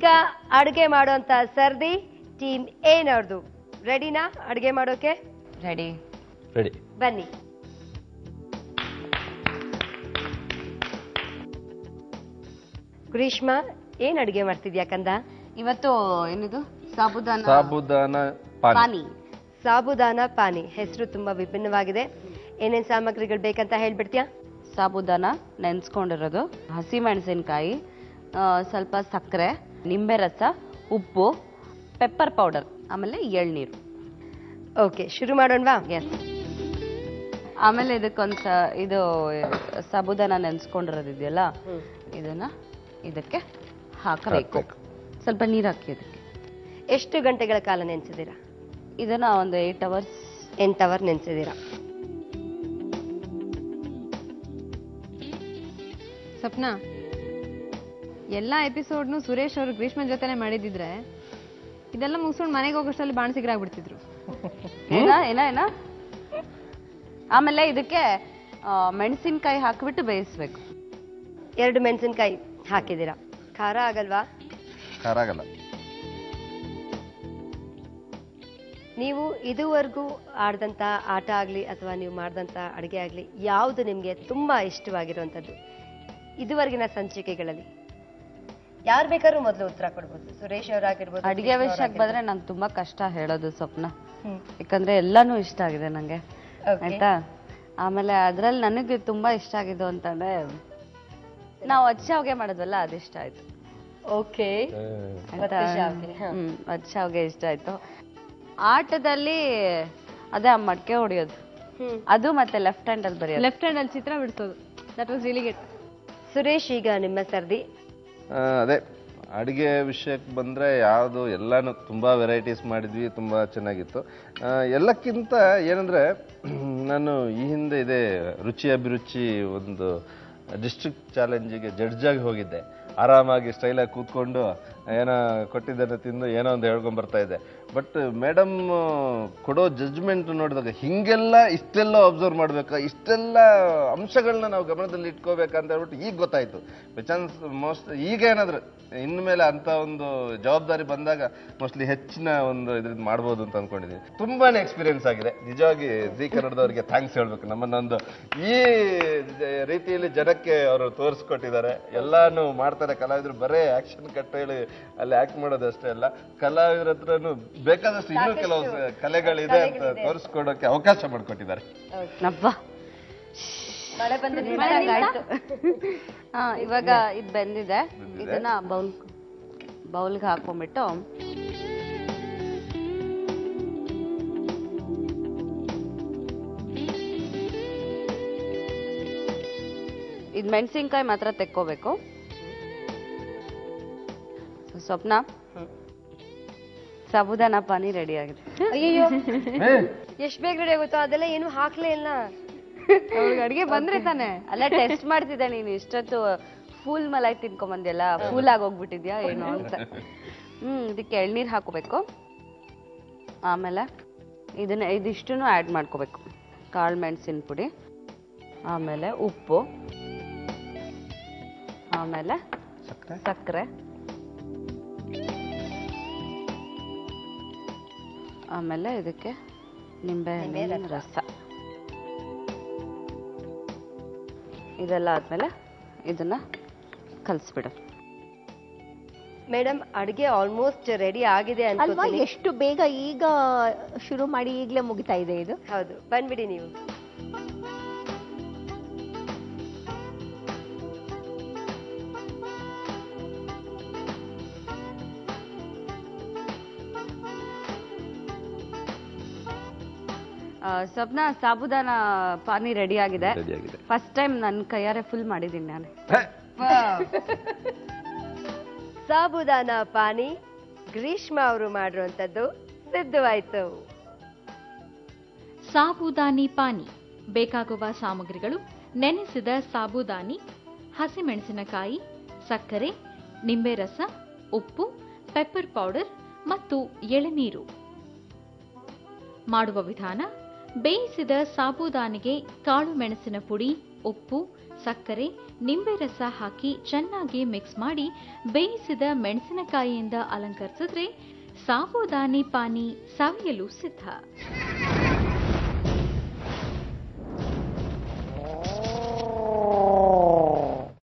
ಈಗ ಅಡುಗೆ ಮಾಡುವಂತ ಸರ್ದಿ ಟೀಮ್ ಏನವ್ರದು ರೆಡಿನಾ ಅಡುಗೆ ಮಾಡೋಕೆ? ರೆಡಿ. ಬನ್ನಿ. ಗ್ರೀಷ್ಮಾ, ಏನ್ ಅಡುಗೆ ಮಾಡ್ತಿದ್ಯಾ ಕಂದ? ಇವತ್ತು ಏನಿದು ಸಾಬುದಾನ ಪಾನಿ. ಹೆಸರು ತುಂಬಾ ವಿಭಿನ್ನವಾಗಿದೆ. ಏನೇನ್ ಸಾಮಗ್ರಿಗಳು ಬೇಕಂತ ಹೇಳ್ಬಿಡ್ತೀಯಾ? ಸಾಬುದಾನ ನೆನ್ಸ್ಕೊಂಡಿರೋದು, ಹಸಿ ಮೆಣಸಿನಕಾಯಿ, ಸ್ವಲ್ಪ ಸಕ್ಕರೆ, ನಿಂಬೆ ರಸ, ಉಪ್ಪು, ಪೆಪ್ಪರ್ ಪೌಡರ್, ಆಮೇಲೆ ಎಳ್ನೀರು. ಓಕೆ, ಶುರು ಮಾಡೋಣವಾ? ಎಸ್. ಆಮೇಲೆ ಇದು ಸಾಬುದಾನ ನೆನ್ಸ್ಕೊಂಡಿರೋದಿದೆಯಲ್ಲ, ಇದನ್ನ ಇದಕ್ಕೆ ಹಾಕಬೇಕು. ಸ್ವಲ್ಪ ನೀರು ಹಾಕಿ ಅದಕ್ಕೆ. ಎಷ್ಟು ಗಂಟೆಗಳ ಕಾಲ ನೆನೆಸಿದ್ದೀರಾ ಇದನ್ನ? ಒಂದು 8 hours. 8 hours ನೆನೆಸಿದ್ದೀರಾ. ಸಪ್ನಾ, ಎಲ್ಲಾ ಎಪಿಸೋಡ್ನು ಸುರೇಶ್ ಅವರು ಗ್ರೀಷ್ಮನ್ ಜೊತೆನೆ ಮಾಡಿದಿದ್ರೆ ಇದೆಲ್ಲ ಮುಗಿಸ್ಕೊಂಡು ಮನೆಗೆ ಹೋಗೋಷ್ಟರಲ್ಲಿ ಬಾಣಸಿಗರಾಗ್ಬಿಡ್ತಿದ್ರು. ಏನ ಆಮೇಲೆ ಇದಕ್ಕೆ ಮೆಣಸಿನಕಾಯಿ ಹಾಕಿಬಿಟ್ಟು ಬೇಯಿಸ್ಬೇಕು. 2 ಮೆಣಸಿನಕಾಯಿ ಹಾಕಿದ್ದೀರಾ. ಖಾರ ಆಗಲ್ವಾ? ಖಾರ ಆಗಲ್ಲ. ನೀವು ಇದುವರೆಗೂ ಆಡ್ದಂತ ಆಟ ಆಗ್ಲಿ ಅಥವಾ ನೀವು ಮಾಡಿದಂತ ಅಡುಗೆ ಆಗ್ಲಿ, ಯಾವುದು ನಿಮ್ಗೆ ತುಂಬಾ ಇಷ್ಟವಾಗಿರುವಂತದ್ದು ಇದುವರೆಗಿನ ಸಂಚಿಕೆಗಳಲ್ಲಿ? ಯಾರು ಬೇಕಾದ್ರೂ ಮೊದಲು ಉತ್ತರ ಕೊಡ್ಬೋದು. ಸುರೇಶ್ ಅವರಾಗಿರ್ಬೋದು. ಅಡಿಗೆ ವಿಷಯಕ್ಕೆ ಬಂದ್ರೆ ನಂಗೆ ತುಂಬಾ ಕಷ್ಟ ಹೇಳೋದು ಸ್ವಪ್ನ, ಯಾಕಂದ್ರೆ ಎಲ್ಲಾನು ಇಷ್ಟ ಆಗಿದೆ ನಂಗೆ, ಆಯ್ತಾ? ಆಮೇಲೆ ಅದ್ರಲ್ಲಿ ನನಗೆ ತುಂಬಾ ಇಷ್ಟ ಆಗಿದ್ದು ಅಂತಂದ್ರೆ ನಾವು ಅಚ್ಚಾವ್ಗೆ ಮಾಡಿದ್ವಲ್ಲ, ಅದಿಷ್ಟ ಆಯ್ತು. ಓಕೆ, ಅಚ್ಚಾವ್ಗೆ ಇಷ್ಟ ಆಯ್ತು. ಆಟದಲ್ಲಿ ಅದೇ ಆ ಮಡಕೆ ಹೊಡಿಯೋದು, ಅದು ಮತ್ತೆ ಲೆಫ್ಟ್ ಹ್ಯಾಂಡ್ ಅಲ್ಲಿ ಬರೆಯೋದು, ಲೆಫ್ಟ್ ಹ್ಯಾಂಡ್ ಅಲ್ಲಿ ಚಿತ್ರ ಬಿಡಿಸೋದು. That was really good. Suresh, ಈಗ ನಿಮ್ಮ ಸರ್ದಿ. ಅದೇ ಅಡುಗೆ ವಿಷಯಕ್ಕೆ ಬಂದರೆ ಯಾವುದು ಎಲ್ಲಾನು ತುಂಬ ವೆರೈಟೀಸ್ ಮಾಡಿದ್ವಿ, ತುಂಬ ಚೆನ್ನಾಗಿತ್ತು. ಎಲ್ಲಕ್ಕಿಂತ ಏನಂದರೆ, ನಾನು ಈ ಹಿಂದೆ ಇದೇ ರುಚಿ ಅಭಿರುಚಿ ಒಂದು ಡಿಸ್ಟ್ರಿಕ್ಟ್ ಚಾಲೆಂಜಿಗೆ ಜಡ್ಜಾಗಿ ಹೋಗಿದ್ದೆ. ಆರಾಮಾಗಿ ಸ್ಟೈಲಾಗಿ ಕೂತ್ಕೊಂಡು ಏನೋ ಕೊಟ್ಟಿದ್ದನ್ನು ತಿಂದು ಏನೋ ಒಂದು ಹೇಳ್ಕೊಂಬರ್ತಾ ಇದ್ದೆ. ಬಟ್ ಮೇಡಮ್ ಕೊಡೋ ಜಡ್ಜ್ಮೆಂಟ್ ನೋಡಿದಾಗ ಹಿಂಗೆಲ್ಲ ಇಷ್ಟೆಲ್ಲ ಅಬ್ಸರ್ವ್ ಮಾಡಬೇಕಾ, ಇಷ್ಟೆಲ್ಲ ಅಂಶಗಳನ್ನ ನಾವು ಗಮನದಲ್ಲಿ ಇಟ್ಕೋಬೇಕಂತ ಹೇಳ್ಬಿಟ್ಟು ಈಗ ಗೊತ್ತಾಯ್ತು. ಚಾನ್ಸ್ ಈಗ ಏನಾದ್ರು ಇನ್ಮೇಲೆ ಅಂತ ಒಂದು ಜವಾಬ್ದಾರಿ ಬಂದಾಗ ಮೋಸ್ಟ್ಲಿ ಹೆಚ್ಚಿನ ಒಂದು ಇದ್ರಿಂದ ಮಾಡ್ಬೋದು ಅಂತ ಅನ್ಕೊಂಡಿದ್ದೀನಿ. ತುಂಬಾನೇ ಎಕ್ಸ್ಪೀರಿಯನ್ಸ್ ಆಗಿದೆ ನಿಜವಾಗಿ. ಜೀ ಕನ್ನಡದವರಿಗೆ ಥ್ಯಾಂಕ್ಸ್ ಹೇಳ್ಬೇಕು. ನಮ್ಮನ್ನೊಂದು ಈ ರೀತಿಯಲ್ಲಿ ಜನಕ್ಕೆ ಅವರು ತೋರಿಸ್ಕೊಟ್ಟಿದ್ದಾರೆ. ಎಲ್ಲಾನು ಮಾಡ್ತಾರೆ ಕಲಾವಿದರು, ಬರೇ ಆಕ್ಷನ್ ಕಟ್ ಹೇಳಿ ಅಲ್ಲಿ ಆಕ್ಟ್ ಮಾಡೋದು ಅಷ್ಟೇ ಅಲ್ಲ, ಕಲಾವಿದರ ಹತ್ರನು ಬೇಕಾದಷ್ಟು ಇನ್ನೂ ಕೆಲವು ಕಲೆಗಳಿದೆ ಅಂತ ತೋರಿಸ್ಕೊಡೋಕೆ ಅವಕಾಶ ಮಾಡಿಕೊಟ್ಟಿದ್ದಾರೆ. ಮಳೆ ಬಂದು ಇವಾಗ ಇದು ಬೆಂದಿದೆ, ಇದನ್ನ ಬೌಲ್ಗೆ ಹಾಕೊಂಡ್ಬಿಟ್ಟು ಇದು ಮೆಣಸಿನ್ಕಾಯಿ ಮಾತ್ರ ತೆಕ್ಕೋಬೇಕು. ಸ್ವಪ್ನ, ಸಾಬುದಾನ ಪಾನಿ ರೆಡಿ ಆಗಿದೆ. ಅಯ್ಯೋ, ಎಷ್ಟು ಬೇಗ ರೆಡಿ ಆಗುತ್ತೋ? ಅದೆಲ್ಲ ಏನು ಹಾಕ್ಲೇ ಇಲ್ಲ. ಅಡಿಗೆ ಬಂದ್ರೆ ತಾನೆ. ಅಲ್ಲ, ಟೆಸ್ಟ್ ಮಾಡ್ತಿದ್ದೆ. ನೀನು ಇಷ್ಟೊತ್ತು ಫೂಲ್ ಮಲಾಯ್ ತಿನ್ಕೊಂಬಂದ್ಯಲ್ಲ, ಫೂಲ್ ಆಗೋಗ್ಬಿಟ್ಟಿದ್ಯಾ ಏನೋ ಅಂತ. ಇದಕ್ಕೆ ಎಳ್ನೀರು ಹಾಕೋಬೇಕು. ಆಮೇಲೆ ಇದಿಷ್ಟು ಆ್ಯಡ್ ಮಾಡ್ಕೋಬೇಕು. ಕಾಳು ಮೆಣಸಿನ ಪುಡಿ, ಆಮೇಲೆ ಉಪ್ಪು, ಆಮೇಲೆ ಸಕ್ಕರೆ, ಆಮೇಲೆ ಇದಕ್ಕೆ ನಿಂಬೆ ಹಣ್ಣಿನ ರಸ. ಇದೆಲ್ಲ ಆದ್ಮೇಲೆ ಇದನ್ನ ಕಲಿಸ್ಬಿಡು. ಮೇಡಮ್, ಅಡುಗೆ ಆಲ್ಮೋಸ್ಟ್ ರೆಡಿ ಆಗಿದೆ ಅಲ್ವಾ? ಎಷ್ಟು ಬೇಗ ಈಗ ಶುರು ಮಾಡಿ ಈಗಲೇ ಮುಗಿತಾ ಇದೆ ಇದು. ಹೌದು, ಬಂದ್ಬಿಡಿ ನೀವು. ಸ್ವಪ್ನ, ಸಾಬುದಾನ ಪಾನಿ ರೆಡಿ ಆಗಿದೆ. ಫಸ್ಟ್ ಟೈಮ್ ನನ್ನ ಕೈಯಾರೆ ಫುಲ್ ಮಾಡಿದ್ದೀನಿ ನಾನು. ಸಾಬುದಾನ ಪಾನಿ ಗ್ರೀಷ್ಮಾ ಅವರು ಮಾಡಿರುವಂತದ್ದು ಸಿದ್ಧವಾಯ್ತು. ಸಾಬುದಾನಿ ಪಾನಿ ಬೇಕಾಗುವ ಸಾಮಗ್ರಿಗಳು: ನೆನೆಸಿದ ಸಾಬುದಾನಿ, ಹಸಿಮೆಣಸಿನಕಾಯಿ, ಸಕ್ಕರೆ, ನಿಂಬೆ ರಸ, ಉಪ್ಪು, ಪೆಪ್ಪರ್ ಪೌಡರ್ ಮತ್ತು ಎಳೆನೀರು. ಮಾಡುವ ವಿಧಾನ: ಬೇಯಿಸಿದ ಸಾಬುದಾನಿಗೆ ಕಾಳು ಮೆಣಸಿನ ಪುಡಿ, ಉಪ್ಪು, ಸಕ್ಕರೆ ನಿಂಬೆ ರಸ ಹಾಕಿ ಚೆನ್ನಾಗಿ ಮಿಕ್ಸ್ ಮಾಡಿ ಬೇಯಿಸಿದ ಮೆಣಸಿನಕಾಯಿಯಿಂದ ಅಲಂಕರಿಸಿದ್ರೆ ಸಾಬೂದಾನಿ ಪಾನಿ ಸವಿಯಲು ಸಿದ್ಧ.